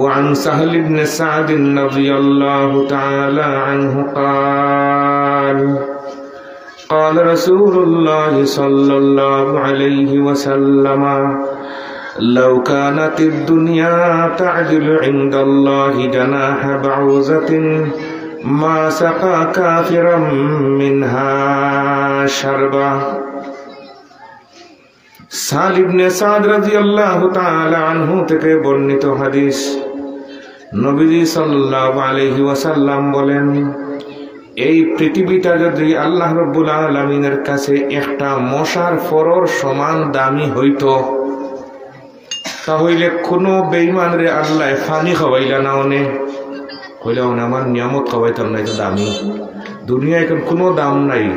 وعن سهل بن سعد رضي الله تعالى عنه قال قال رسول الله صلى الله عليه وسلم لو كانت الدنيا تعدل عند الله جناح بعوزة ما سقى كافرا منها شربا সাল ইবনে সাদ রাদিয়াল্লাহু তাআলা আনহু থেকে বর্ণিত হাদিস। নবীজি সাল্লাল্লাহু আলাইহি ওয়াসাল্লাম বলেন, এই পৃথিবীটা যদি আল্লাহ রাব্বুল আলামিনের কাছে একটা মশার ফরর সমান দামি হইতো, তাহলে কোনো বেঈমানরে আল্লাহ পানি খাওয়াইলা না, ওনে কইলা ওনে আমার নিয়ামত খাওয়াইতাম না, এটা দামি। দুনিয়ায় এখন কোনো দাম নাই,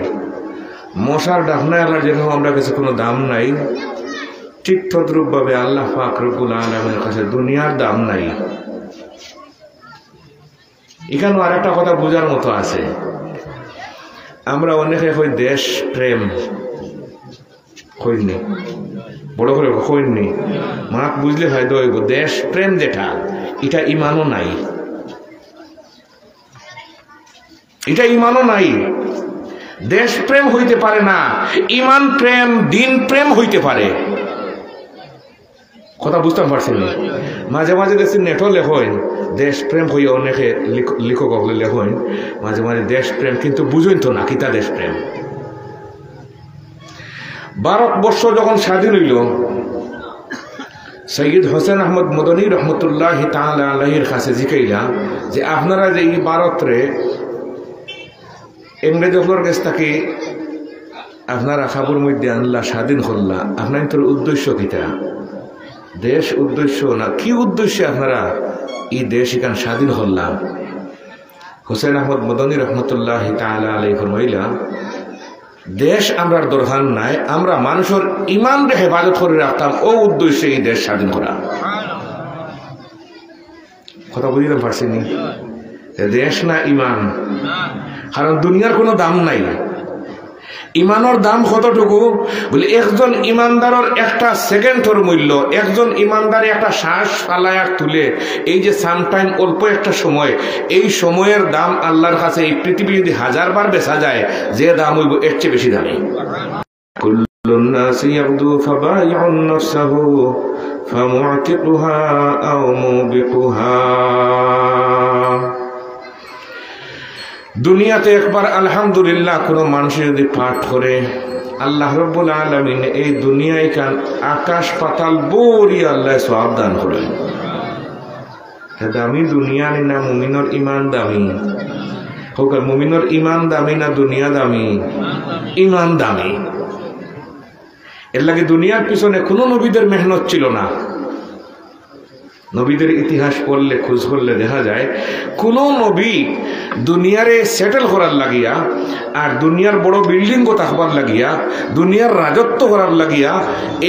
মশার ডাকনা আল্লাহ যেরকম আমরা কাছে কোনো দাম নাই, ঠিক তদ্রূপ ভাবে আল্লাহ পাক রব্বুল আলামিনের কাছে দুনিয়ার দাম নাই। এখানে আর একটা কথা বোঝার মতো আছে। আমরা অনেকে কই দেশ প্রেম, কইনি বড় করে কইনি, মাক বুঝলে ফায়দা হইব। দেশ প্রেম যেটা, এটা ইমানও নাই, এটা ইমানও নাই। দেশ প্রেম হইতে পারে না, ইমান প্রেম দিন প্রেম হইতে পারে। কথা বুঝতে পারছেন? মাঝে মাঝে দেখছি নেটও লেখেন দেশ প্রেম হইয়া, অনেকে লেখক হলে লেখেন মাঝে মাঝে দেশ প্রেম, কিন্তু বুঝেন তো না কিতা দেশ প্রেম। ভারতবর্ষ যখন স্বাধীন হইল, সৈয়দ হোসেন আহমদ মদনী রহমতুল্লাহ তাআলা আলাইহির কাছে জিকাইলা যে আপনারা যে এই ভারতরে ইংরেজদের কাছ থেকে আপনারা খাবুর মধ্যে আনলা, স্বাধীন করলা, আপনার তোর উদ্দেশ্য কিতা? দেশ উদ্দেশ্য না, কি উদ্দেশ্যে আপনারা এই দেশ এখানে স্বাধীন করলাম? হোসেন আহমদ মদনী রহমতুল্লাহ তাআলা আলাইহি ফরমাইলা, দেশ আমরার দরকার নাই, আমরা মানুষের ইমান রে হেফাজত করে রাখতাম, ও উদ্দেশ্যে এই দেশ স্বাধীন করা। কথা বুঝতে পারছেন? দেশ না ইমান, কারণ দুনিয়ার কোনো দাম নাই। ইমানের দাম কতটুকু বলে, একজন ইমানদারের একটা সেকেন্ডের মূল্য, একজন ইমানদারে একটা শ্বাস ফালায়া তুলে, এই যে সামটাইম অল্প একটা সময়, এই সময়ের দাম আল্লাহর কাছে এই পৃথিবী যদি 1000 বার বেচা যায়, যে দাম হইব এর চেয়ে বেশি দামি। কুল্লুন নাসি ইয়াগদু ফাবাইউন নাফসাহু ফামুআতিকুহা আও মুবিকুহা। দুনিয়াতে একবার আলহামদুলিল্লাহ কোনো মানুষ যদি পাঠ করে, আল্লাহ রাব্বুল আলামিন এই দুনিয়ায় কান আকাশ পাতাল বড়ি আল্লাহ সওয়াব দান করেন। দামি দুনিয়া না মুমিনের ইমান দামি হোক, মুমিনের ইমান দামি না দুনিয়া দামি? ইমান দামি। এর লাগে দুনিয়ার পিছনে কোনো নবীদের মেহনত ছিল না। নবীদের ইতিহাস পড়লে, খোঁজ করলে দেখা যায় কোন নবী দুনিয়ারে সেটেল করার লাগিয়া আর দুনিয়ার বড় বিল্ডিং কথা হবার লাগিয়া, দুনিয়ার রাজত্ব করার লাগিয়া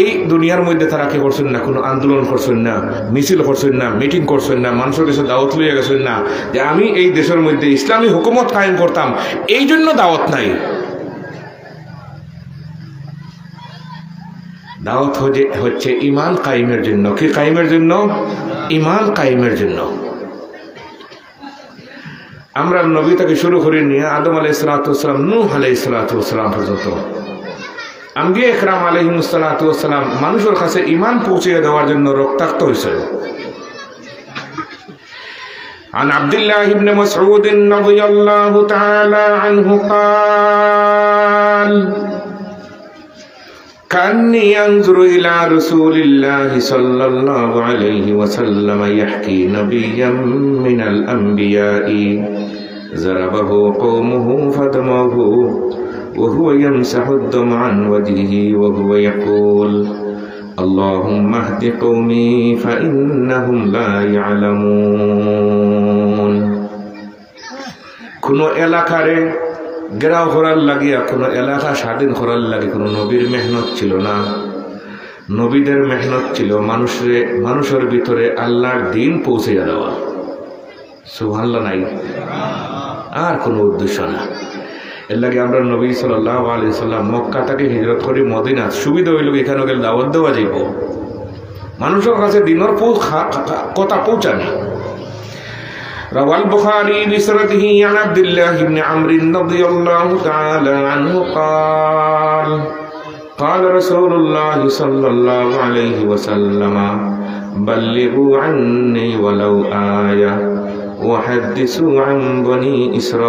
এই দুনিয়ার মধ্যে তারা কি করছেন না, কোনো আন্দোলন করছেন না, মিছিল করছেন না, মিটিং করছেন না, মানুষের কাছে দাওয়াত লইয়া গেছেন না যে আমি এই দেশের মধ্যে ইসলামী হুকুমত কায়েম করতাম, এই জন্য দাওয়াত নাই। দাওয়াত হচ্ছে ইমান কায়েমের জন্য। কি কায়েমের জন্য? ইমান কায়েমের জন্য। আমরা নবী থেকে শুরু করে নিয়ে আদম আলাইহিস সালাতু ওয়াস সালাম, নূহ আলাইহিস সালাতু ওয়াস সালাম পর্যন্ত আম্বিয়া ইকরাম আলাইহিস সালাতু ওয়াস সালাম মানুষের কাছে ইমান পৌঁছে দেওয়ার জন্য রক্তাক্ত হয়েছে। عن عبد الله بن مسعود رضي الله تعالى عنه قال كأني أنظر إلى رسول الله صلى الله عليه وسلم يحكي نبيا من الأنبياء ضربه قومه فدمه وهو يمسح الدم عن وجهه وهو يقول اللهم اهد قومي فإنهم لا يعلمون। কোনো এলাকারে গেরাও করার লাগিয়া, কোনো এলাকা স্বাধীন করার লাগে কোনো নবীর মেহনত ছিল না। নবীদের মেহনত ছিল মানুষের ভিতরে আল্লাহর দিন পৌঁছে দেওয়া। সুবহানাল্লাহ নাই, আর কোনো উদ্দেশ্য না। এর লাগে আমরা নবী সাল্লাল্লাহু আলাইহি সাল্লাম মক্কা থেকে হিজরত করে মদিনা, সুবিধা হইল এখানে গেলে দাওয়াত দেওয়া যাইব। মানুষের কাছে দিনের কথা পৌঁছানি। روى البخاري بسنده عن عبد الله بن عمرو رضي الله تعالى عنه قال قال رسول الله صلى الله عليه وسلم بلغوا عني ولو آية وحدثوا عن بني إسرائيل